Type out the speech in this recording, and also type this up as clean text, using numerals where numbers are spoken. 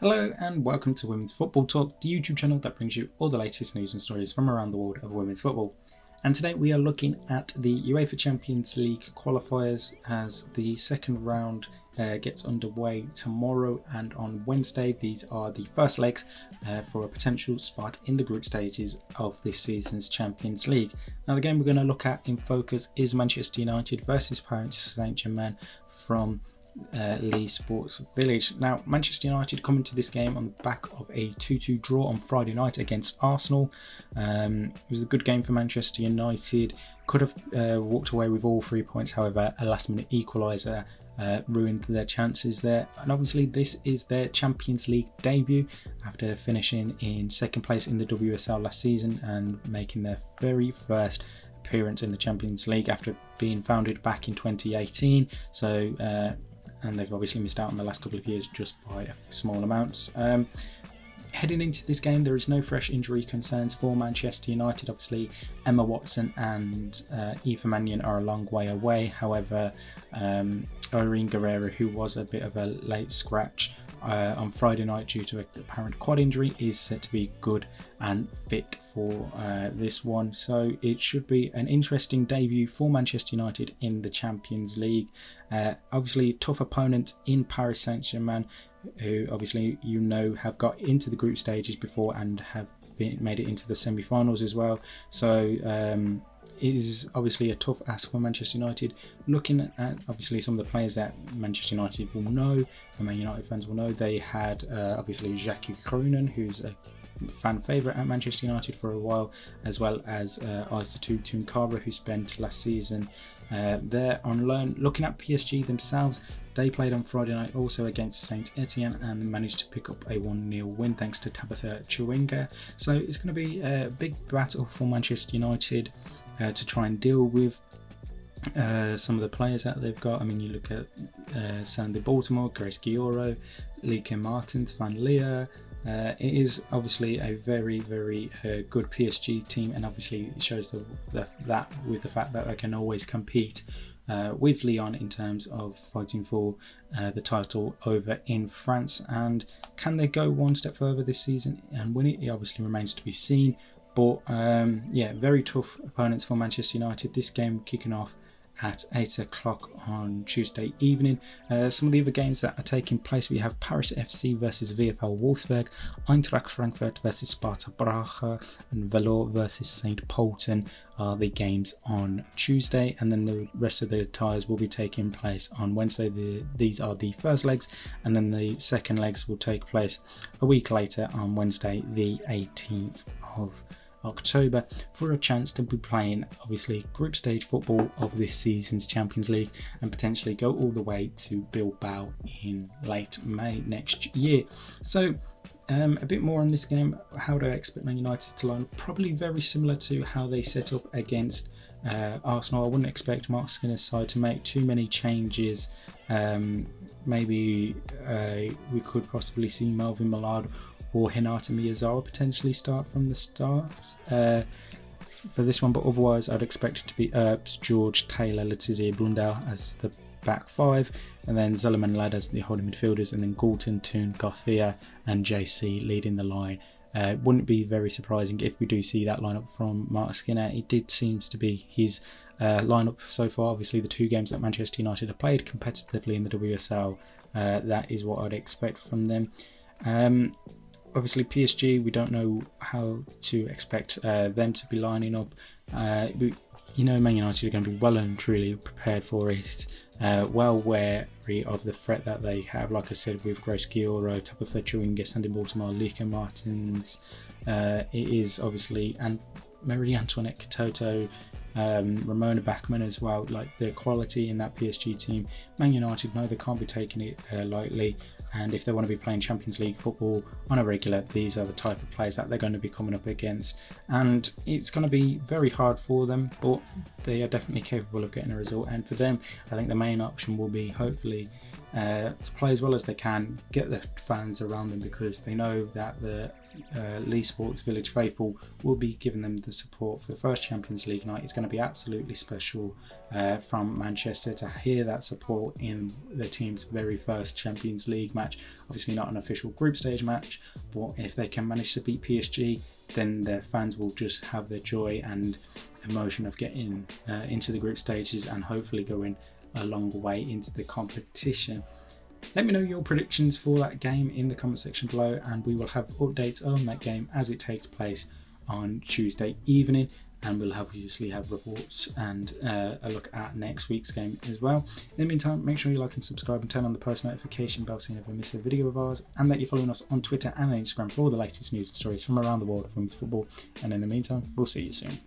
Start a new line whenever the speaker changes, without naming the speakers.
Hello and welcome to Women's Football Talk, the YouTube channel that brings you all the latest news and stories from around the world of women's football. And today we are looking at the UEFA Champions League qualifiers as the second round gets underway tomorrow and on Wednesday. These are the first legs for a potential spot in the group stages of this season's Champions League. Now the game we're going to look at in focus is Manchester United versus Paris Saint-Germain from Lee Sports Village. Now Manchester United come into this game on the back of a 2-2 draw on Friday night against Arsenal. It was a good game for Manchester United, could have walked away with all 3 points, however a last minute equaliser ruined their chances there, and obviously this is their Champions League debut after finishing in second place in the WSL last season and making their very first appearance in the Champions League after being founded back in 2018. And they've obviously missed out on the last couple of years just by a small amount. Heading into this game, there is no fresh injury concerns for Manchester United. Obviously, Emma Watson and Eva Mannion are a long way away. However, Irene Guerrero, who was a bit of a late scratch on Friday night due to an apparent quad injury, is set to be good and fit for this one. So it should be an interesting debut for Manchester United in the Champions League. Obviously, tough opponents in Paris Saint-Germain, who obviously have got into the group stages before and have made it into the semi-finals as well. So it is obviously a tough ask for Manchester United. Looking at obviously some of the players that Manchester United will know, and Man United fans will know, they had obviously Jackie Kroenen, who's a fan favourite at Manchester United for a while, as well as Aissatou Tounkara, who spent last season there on loan. Looking at PSG themselves, they played on Friday night also against Saint Etienne and managed to pick up a 1-0 win thanks to Tabitha Chawinga. So it's going to be a big battle for Manchester United to try and deal with some of the players that they've got. I mean, you look at Sandy Baltimore, Grace Gioro, Lieke Martens, Van Leer. It is obviously a very, very good PSG team, and obviously it shows that with the fact that they can always compete with Lyon in terms of fighting for the title over in France. And can they go one step further this season and win it? It obviously remains to be seen. But very tough opponents for Manchester United. This game kicking off at 8 o'clock on Tuesday evening. Some of the other games that are taking place, we have Paris FC versus VfL Wolfsburg, Eintracht Frankfurt versus Sparta Praha, and Valor versus St. Polten are the games on Tuesday, and then the rest of the ties will be taking place on Wednesday. These are the first legs, and then the second legs will take place a week later on Wednesday the 18th of October for a chance to be playing obviously group stage football of this season's Champions League and potentially go all the way to Bilbao in late May next year. So a bit more on this game. How do I expect Man United to line up? Probably very similar to how they set up against Arsenal. I wouldn't expect Mark Skinner's side to make too many changes. Maybe we could possibly see Melvin Millard or Hinata Miyazawa potentially start from the start for this one, but otherwise I'd expect it to be Earps, George, Taylor, Letizia, Blundell as the back five, and then Zeleman Lad as the holding midfielders, and then Galton, Toon, Garcia and JC leading the line. Wouldn't be very surprising if we do see that lineup from Mark Skinner. It did seems to be his lineup so far. Obviously the two games that Manchester United have played competitively in the WSL, that is what I'd expect from them. Obviously PSG, we don't know how to expect them to be lining up. Man United are going to be well and truly prepared for it, well wary of the threat that they have, like I said, with Grace Gioro, Tabitha Chawinga, Sandy Baltimore, Lieke Martens. It is obviously, and Marie Antoinette Katoto, Ramona Bachmann as well. Like the quality in that PSG team, Man United know they can't be taking it lightly, and if they want to be playing Champions League football on a regular, these are the type of players that they're going to be coming up against, and it's going to be very hard for them, but they are definitely capable of getting a result. And for them, I think the main option will be hopefully to play as well as they can, get the fans around them, because they know that the Leigh Sports Village faithful will be giving them the support for the first Champions League night. It's going to be absolutely special from Manchester to hear that support in the team's very first Champions League match. Obviously not an official group stage match, but if they can manage to beat PSG, then their fans will just have the joy and emotion of getting into the group stages and hopefully going a long way into the competition. Let me know your predictions for that game in the comment section below, and we will have updates on that game as it takes place on Tuesday evening, and we'll obviously have reports and a look at next week's game as well. In the meantime, make sure you like and subscribe and turn on the post notification bell so you never miss a video of ours, and that you're following us on Twitter and Instagram for all the latest news and stories from around the world of women's football. And in the meantime, we'll see you soon.